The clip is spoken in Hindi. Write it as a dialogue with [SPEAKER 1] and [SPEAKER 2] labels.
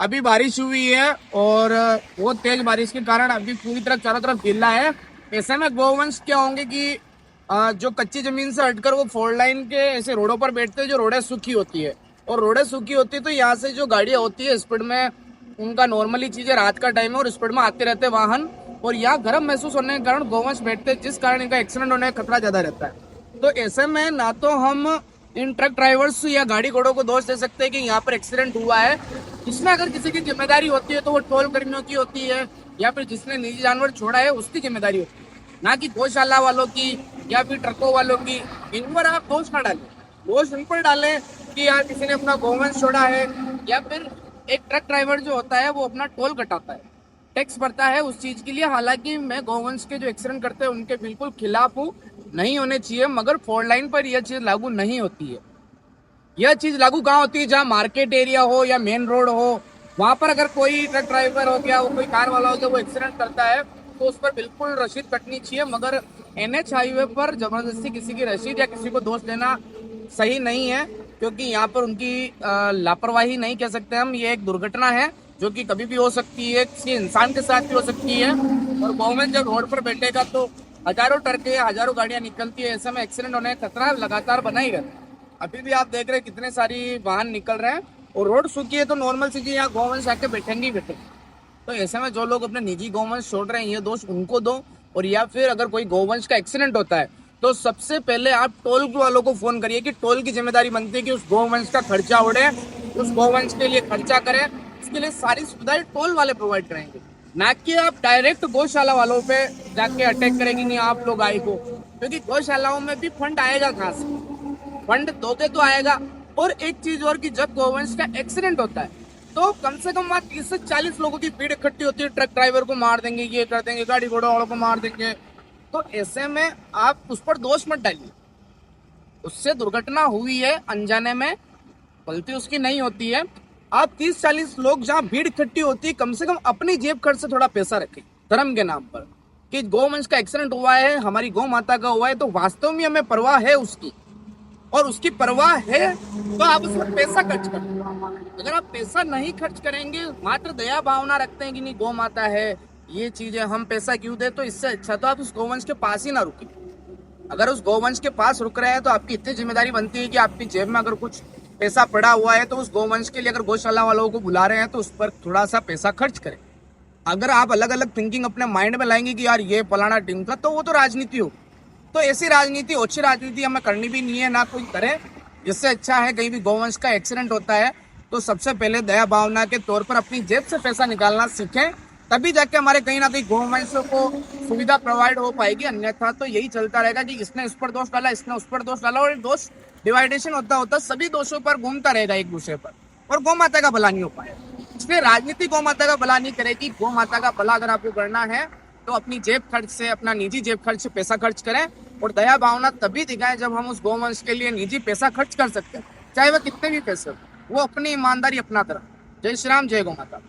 [SPEAKER 1] अभी बारिश हुई है और बहुत तेज बारिश के कारण अभी पूरी तरह चारों तरफ गिल्ला है। ऐसे में गौवंश क्या होंगे कि जो कच्ची जमीन से हटकर वो फोर लाइन के ऐसे रोडों पर बैठते हैं, जो रोडें सूखी होती है। और रोडें सूखी होती है तो यहाँ से जो गाड़ियाँ होती है स्पीड में, उनका नॉर्मली चीजें रात का टाइम है और स्पीड में आते रहते हैं वाहन, और यहाँ गर्म महसूस होने के कारण गौवंश बैठते हैं, जिस कारण इनका एक्सीडेंट होने का खतरा ज्यादा रहता है। तो ऐसे में ना तो हम इन ट्रक ड्राइवर्स या गाड़ी घोड़ों को दोष दे सकते हैं कि यहाँ पर एक्सीडेंट हुआ है। इसमें अगर किसी की जिम्मेदारी होती है तो वो टोल कर्मियों की होती है, या फिर जिसने निजी जानवर छोड़ा है उसकी जिम्मेदारी होती है, ना कि गौशाला वालों की या फिर ट्रकों वालों की। इन पर आप दोष ना डालें, दोष इन पर डालें कि यार किसी ने अपना गौवंश छोड़ा है, या फिर एक ट्रक ड्राइवर जो होता है वो अपना टोल कटाता है, टैक्स भरता है उस चीज के लिए। हालांकि मैं गौवंश के जो एक्सीडेंट करते हैं उनके बिल्कुल खिलाफ हूँ, नहीं होने चाहिए, मगर फोर लाइन पर यह चीज लागू नहीं होती है। यह चीज लागू कहाँ होती है? जहाँ मार्केट एरिया हो या मेन रोड हो, वहां पर अगर कोई ट्रक ड्राइवर हो गया, वो कोई कार वाला हो गया, वो एक्सीडेंट करता है तो उस पर बिल्कुल रसीद कटनी चाहिए। मगर एनएच हाईवे पर जबरदस्ती किसी की रसीद या किसी को दोष देना सही नहीं है, क्योंकि यहाँ पर उनकी लापरवाही नहीं कह सकते हम, ये एक दुर्घटना है जो कि कभी भी हो सकती है, किसी इंसान के साथ भी हो सकती है। और गवर्नमेंट जब रोड पर बैठेगा तो हजारों ट्रकें, हजारों गाड़ियां निकलती है, ऐसे में एक्सीडेंट होने का खतरा लगातार बना ही रहता है। अभी भी आप देख रहे हैं कितने सारी वाहन निकल रहे हैं, और रोड सूखी है तो नॉर्मल सी यहाँ गवर्नमेंट आके बैठेंगे ही बैठेंगे। तो ऐसे में जो लोग अपने निजी गौवंश छोड़ रहे हैं, ये दोष उनको दो। और या फिर अगर कोई गौवंश का एक्सीडेंट होता है तो सबसे पहले आप टोल वालों को फोन करिए कि टोल की जिम्मेदारी बनती है कि उस गौवंश का खर्चा उड़े, उस गौवंश के लिए खर्चा करें। इसके लिए सारी सुविधाएं टोल वाले प्रोवाइड करेंगे, ना कि आप डायरेक्ट गौशाला वालों पे जाके अटैक करेंगे नहीं आप लोग गाय को, क्योंकि गौशालाओं में भी फंड आएगा कहाँ से? फंड दोगे तो आएगा। और एक चीज और कि जब गौवंश का एक्सीडेंट होता है तो कम से कम वहां 30 से 40 लोगों की भीड़ इकट्ठी होती है, ट्रक ड्राइवर को मार देंगे, ये कर देंगे, गाड़ी घोड़ा वालों को मार देंगे। तो ऐसे में आप उस पर दोष मत डालिए, उससे दुर्घटना हुई है अनजाने में, गलती उसकी नहीं होती है। आप 30-40 लोग जहाँ भीड़ इकट्ठी होती है, कम से कम अपनी जेब खर्च से थोड़ा पैसा रखें धर्म के नाम पर, कि गौवंश का एक्सीडेंट हुआ है, हमारी गौ माता का हुआ है, तो वास्तव में हमें परवाह है उसकी, और उसकी परवाह है तो आप उस पर पैसा खर्च करें। अगर आप पैसा नहीं खर्च करेंगे, मात्र दया भावना रखते हैं कि नहीं गौ माता है, ये चीज है, हम पैसा क्यों दे, तो इससे अच्छा तो आप उस गौवंश के पास ही ना रुके। अगर उस गौवंश के पास रुक रहे हैं तो आपकी इतनी जिम्मेदारी बनती है कि आपकी जेब में अगर कुछ पैसा पड़ा हुआ है तो उस गौवंश के लिए अगर गौशाला वालों को बुला रहे हैं तो उस पर थोड़ा सा पैसा खर्च करें। अगर आप अलग अलग थिंकिंग अपने माइंड में लाएंगे कि यार ये फलाना टीम का, तो वो तो राजनीति हो। तो ऐसी राजनीति, अच्छी राजनीति हमें करनी भी नहीं है, ना कोई करे। इससे अच्छा है कहीं भी गौवंश का एक्सीडेंट होता है तो सबसे पहले दया भावना के तौर पर अपनी जेब से पैसा निकालना सीखें, तभी जाके हमारे कहीं ना कहीं गौवंशों को सुविधा प्रोवाइड हो पाएगी। अन्यथा तो यही चलता रहेगा कि इसने इस पर दोष डाला, इसने उस पर दोष डाला, और दोष डिवाइडेशन होता होता सभी दोषों पर घूमता रहेगा एक दूसरे पर, और गौ माता का भला नहीं हो पाएगा। इसलिए राजनीति गौ माता का भला नहीं करेगी। गौ माता का भला अगर आपको करना है तो अपनी जेब खर्च से, अपना निजी जेब खर्च से पैसा खर्च करें, और दया भावना तभी दिखाएं जब हम उस गौवंश के लिए निजी पैसा खर्च कर सकते हैं, चाहे वह कितने भी पैसे हो, वो अपनी ईमानदारी अपना तरह। जय श्री राम, जय गौ माता।